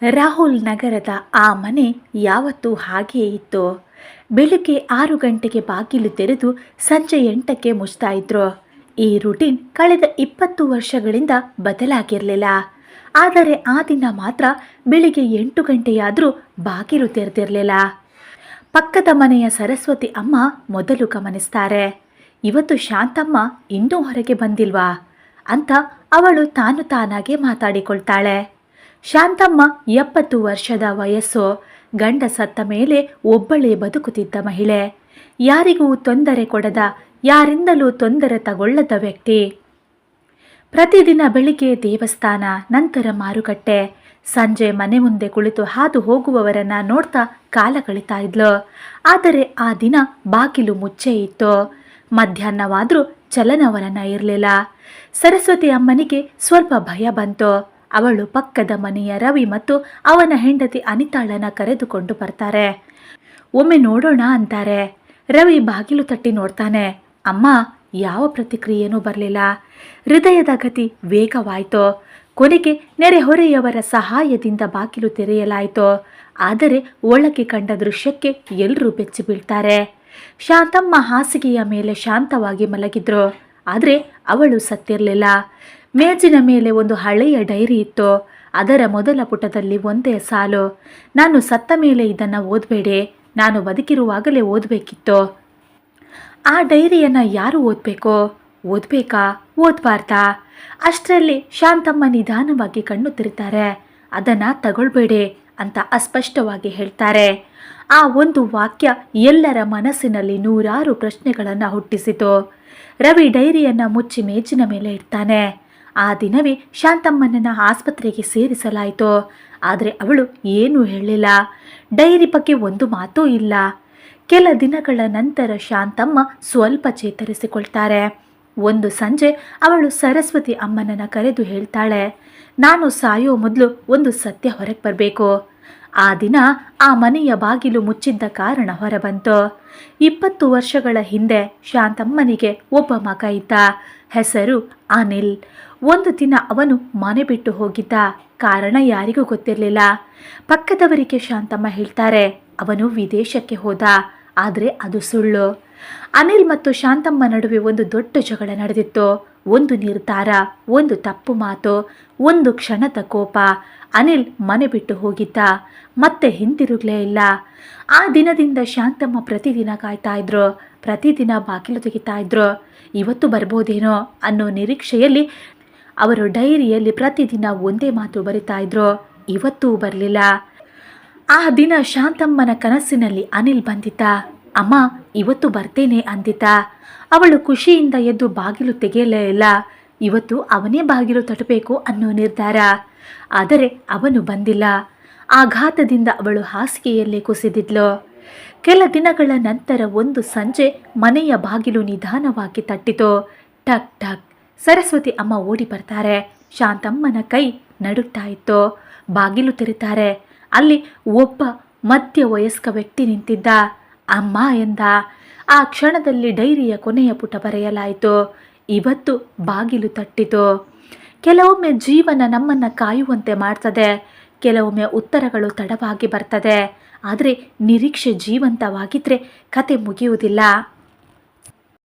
ರಾಹುಲ್ ನಗರದ ಆ ಮನೆ ಯಾವತ್ತೂ ಹಾಗೆಯೇ ಇತ್ತು. ಬೆಳಿಗ್ಗೆ 6 ಗಂಟೆಗೆ ಬಾಗಿಲು ತೆರೆದು ಸಂಜೆ 8ಕ್ಕೆ ಮುಚ್ತಾ ಇದ್ರು. ಈ ರೂಟೀನ್ ಕಳೆದ 20 ವರ್ಷಗಳಿಂದ ಬದಲಾಗಿರಲಿಲ್ಲ. ಆದರೆ ಆ ದಿನ ಮಾತ್ರ ಬೆಳಿಗ್ಗೆ 8 ಗಂಟೆಯಾದರೂ ಬಾಗಿಲು ತೆರೆದಿರಲಿಲ್ಲ. ಪಕ್ಕದ ಮನೆಯ ಸರಸ್ವತಿ ಅಮ್ಮ ಮೊದಲು ಗಮನಿಸ್ತಾರೆ. ಇವತ್ತು ಶಾಂತಮ್ಮ ಇನ್ನೂ ಹೊರಗೆ ಬಂದಿಲ್ವಾ ಅಂತ ಅವಳು ತಾನಾಗೆ ಮಾತಾಡಿಕೊಳ್ತಾಳೆ. ಶಾಂತಮ್ಮ 70 ವರ್ಷದ ವಯಸ್ಸು. ಗಂಡ ಸತ್ತ ಮೇಲೆ ಒಬ್ಬಳೇ ಬದುಕುತ್ತಿದ್ದ ಮಹಿಳೆ. ಯಾರಿಗೂ ತೊಂದರೆ ಕೊಡದ, ಯಾರಿಂದಲೂ ತೊಂದರೆ ತಗೊಳ್ಳದ ವ್ಯಕ್ತಿ. ಪ್ರತಿದಿನ ಬೆಳಿಗ್ಗೆ ದೇವಸ್ಥಾನ, ನಂತರ ಮಾರುಕಟ್ಟೆ, ಸಂಜೆ ಮನೆ ಮುಂದೆ ಕುಳಿತು ಹಾದು ಹೋಗುವವರನ್ನ ನೋಡ್ತಾ ಕಾಲ ಕಳೀತಾ ಇದ್ಲು. ಆದರೆ ಆ ದಿನ ಬಾಗಿಲು ಮುಚ್ಚೇ ಇತ್ತು. ಮಧ್ಯಾಹ್ನವಾದರೂ ಚಲನವಲನ ಇರಲಿಲ್ಲ. ಸರಸ್ವತಿ ಅಮ್ಮನಿಗೆ ಸ್ವಲ್ಪ ಭಯ ಬಂತು. ಅವಳು ಪಕ್ಕದ ಮನೆಯ ರವಿ ಮತ್ತು ಅವನ ಹೆಂಡತಿ ಅನಿತಾಳನ್ನ ಕರೆದುಕೊಂಡು ಬರ್ತಾರೆ. ಒಮ್ಮೆ ನೋಡೋಣ ಅಂತಾರೆ. ರವಿ ಬಾಗಿಲು ತಟ್ಟಿ ನೋಡ್ತಾನೆ. ಅಮ್ಮ ಯಾವ ಪ್ರತಿಕ್ರಿಯೆನೂ ಬರಲಿಲ್ಲ. ಹೃದಯದ ಗತಿ ವೇಗವಾಯಿತು. ಕೊನೆಗೆ ನೆರೆಹೊರೆಯವರ ಸಹಾಯದಿಂದ ಬಾಗಿಲು ತೆರೆಯಲಾಯಿತು. ಆದರೆ ಒಳಗೆ ಕಂಡ ದೃಶ್ಯಕ್ಕೆ ಎಲ್ಲರೂ ಬೆಚ್ಚಿ ಬೀಳ್ತಾರೆ. ಶಾಂತಮ್ಮ ಹಾಸಿಗೆಯ ಮೇಲೆ ಶಾಂತವಾಗಿ ಮಲಗಿದ್ರು. ಆದರೆ ಅವಳು ಸತ್ತಿರಲಿಲ್ಲ. ಮೇಜಿನ ಮೇಲೆ ಒಂದು ಹಳೆಯ ಡೈರಿ ಇತ್ತು. ಅದರ ಮೊದಲ ಪುಟದಲ್ಲಿ ಒಂದೇ ಸಾಲು: ನಾನು ಸತ್ತ ಮೇಲೆ ಇದನ್ನು ಓದಬೇಡಿ, ನಾನು ಬದುಕಿರುವಾಗಲೇ ಓದಬೇಕಿತ್ತು. ಆ ಡೈರಿಯನ್ನು ಯಾರು ಓದಬೇಕು? ಓದಬೇಕಾ, ಓದಬಾರ್ದಾ? ಅಷ್ಟರಲ್ಲಿ ಶಾಂತಮ್ಮ ನಿಧಾನವಾಗಿ ಕಣ್ಣು ತೆರೀತಾರೆ. ಅದನ್ನು ತಗೊಳ್ಬೇಡಿ ಅಂತ ಅಸ್ಪಷ್ಟವಾಗಿ ಹೇಳ್ತಾರೆ. ಆ ಒಂದು ವಾಕ್ಯ ಎಲ್ಲರ ಮನಸ್ಸಿನಲ್ಲಿ ನೂರಾರು ಪ್ರಶ್ನೆಗಳನ್ನು ಹುಟ್ಟಿಸಿತು. ರವಿ ಡೈರಿಯನ್ನು ಮುಚ್ಚಿ ಮೇಜಿನ ಮೇಲೆ ಇಡ್ತಾನೆ. ಆ ದಿನವೇ ಶಾಂತಮ್ಮನನ್ನ ಆಸ್ಪತ್ರೆಗೆ ಸೇರಿಸಲಾಯಿತು. ಆದರೆ ಅವಳು ಏನೂ ಹೇಳಿಲ್ಲ. ಡೈರಿ ಬಗ್ಗೆ ಒಂದು ಮಾತೂ ಇಲ್ಲ. ಕೆಲ ದಿನಗಳ ನಂತರ ಶಾಂತಮ್ಮ ಸ್ವಲ್ಪ ಚೇತರಿಸಿಕೊಳ್ತಾರೆ. ಒಂದು ಸಂಜೆ ಅವಳು ಸರಸ್ವತಿ ಅಮ್ಮನನ್ನ ಕರೆದು ಹೇಳ್ತಾಳೆ, ನಾನು ಸಾಯೋ ಮೊದಲು ಒಂದು ಸತ್ಯ ಹೊರಗೆ ಬರಬೇಕು. ಆ ದಿನ ಆ ಮನೆಯ ಬಾಗಿಲು ಮುಚ್ಚಿದ್ದ ಕಾರಣ ಹೊರಬಂತು. 20 ವರ್ಷಗಳ ಹಿಂದೆ ಶಾಂತಮ್ಮನಿಗೆ ಒಬ್ಬ ಮಗ ಇದ್ದ. ಹೆಸರು ಅನಿಲ್. ಒಂದು ದಿನ ಅವನು ಮನೆ ಬಿಟ್ಟು ಹೋಗಿದ್ದ. ಕಾರಣ ಯಾರಿಗೂ ಗೊತ್ತಿರಲಿಲ್ಲ. ಪಕ್ಕದವರಿಗೆ ಶಾಂತಮ್ಮ ಹೇಳ್ತಾರೆ, ಅವನು ವಿದೇಶಕ್ಕೆ ಹೋದ. ಆದರೆ ಅದು ಸುಳ್ಳು. ಅನಿಲ್ ಮತ್ತು ಶಾಂತಮ್ಮ ನಡುವೆ ಒಂದು ದೊಡ್ಡ ಜಗಳ ನಡೆದಿತ್ತು. ಒಂದು ನಿರ್ಧಾರ, ಒಂದು ತಪ್ಪು ಮಾತು, ಒಂದು ಕ್ಷಣದ ಕೋಪ. ಅನಿಲ್ ಮನೆ ಬಿಟ್ಟು ಹೋಗಿದ್ದ, ಮತ್ತೆ ಹಿಂದಿರುಗಲೇ ಇಲ್ಲ. ಆ ದಿನದಿಂದ ಶಾಂತಮ್ಮ ಪ್ರತಿದಿನ ಕಾಯ್ತಾ ಇದ್ರು. ಪ್ರತಿದಿನ ಬಾಗಿಲು ತೆಗಿತಾ ಇದ್ರು. ಇವತ್ತು ಬರ್ಬೋದೇನೋ ಅನ್ನೋ ನಿರೀಕ್ಷೆಯಲ್ಲಿ ಅವರು ಡೈರಿಯಲ್ಲಿ ಪ್ರತಿದಿನ ಒಂದೇ ಮಾತು ಬರಿತಾ ಇದ್ರು. ಇವತ್ತೂ ಬರಲಿಲ್ಲ. ಆ ದಿನ ಶಾಂತಮ್ಮನ ಕನಸಿನಲ್ಲಿ ಅನಿಲ್ ಬಂದಿದ್ದ. ಅಮ್ಮ ಇವತ್ತು ಬರ್ತೇನೆ ಅಂದಿದ್ದ. ಅವಳು ಖುಷಿಯಿಂದ ಎದ್ದು ಬಾಗಿಲು ತೆಗೆಯಲೇ ಇಲ್ಲ. ಇವತ್ತು ಅವನೇ ಬಾಗಿಲು ತಟ್ಟಬೇಕು ಅನ್ನೋ ನಿರ್ಧಾರ. ಆದರೆ ಅವನು ಬಂದಿಲ್ಲ. ಆಘಾತದಿಂದ ಅವಳು ಹಾಸಿಗೆಯಲ್ಲೇ ಕುಸಿದಿದ್ಲು. ಕೆಲ ದಿನಗಳ ನಂತರ ಒಂದು ಸಂಜೆ ಮನೆಯ ಬಾಗಿಲು ನಿಧಾನವಾಗಿ ತಟ್ಟಿತು. ಟಕ್ ಟಕ್. ಸರಸ್ವತಿ ಅಮ್ಮ ಓಡಿ ಬರ್ತಾರೆ. ಶಾಂತಮ್ಮನ ಕೈ ನಡುಗ್ತಾ ಇತ್ತು. ಬಾಗಿಲು ತೆರೀತಾರೆ. ಅಲ್ಲಿ ಒಬ್ಬ ಮಧ್ಯವಯಸ್ಕ ವ್ಯಕ್ತಿ ನಿಂತಿದ್ದ. ಅಮ್ಮ ಎಂದ. ಆ ಕ್ಷಣದಲ್ಲಿ ಡೈರಿಯ ಕೊನೆಯ ಪುಟ ಬರೆಯಲಾಯಿತು. ಇವತ್ತು ಬಾಗಿಲು ತಟ್ಟಿತು. ಕೆಲವೊಮ್ಮೆ ಜೀವನ ನಮ್ಮನ್ನು ಕಾಯುವಂತೆ ಮಾಡ್ತದೆ. ಕೆಲವೊಮ್ಮೆ ಉತ್ತರಗಳು ತಡವಾಗಿ ಬರ್ತದೆ. ಆದರೆ ನಿರೀಕ್ಷೆ ಜೀವಂತವಾಗಿದ್ದರೆ ಕತೆ ಮುಗಿಯುವುದಿಲ್ಲ.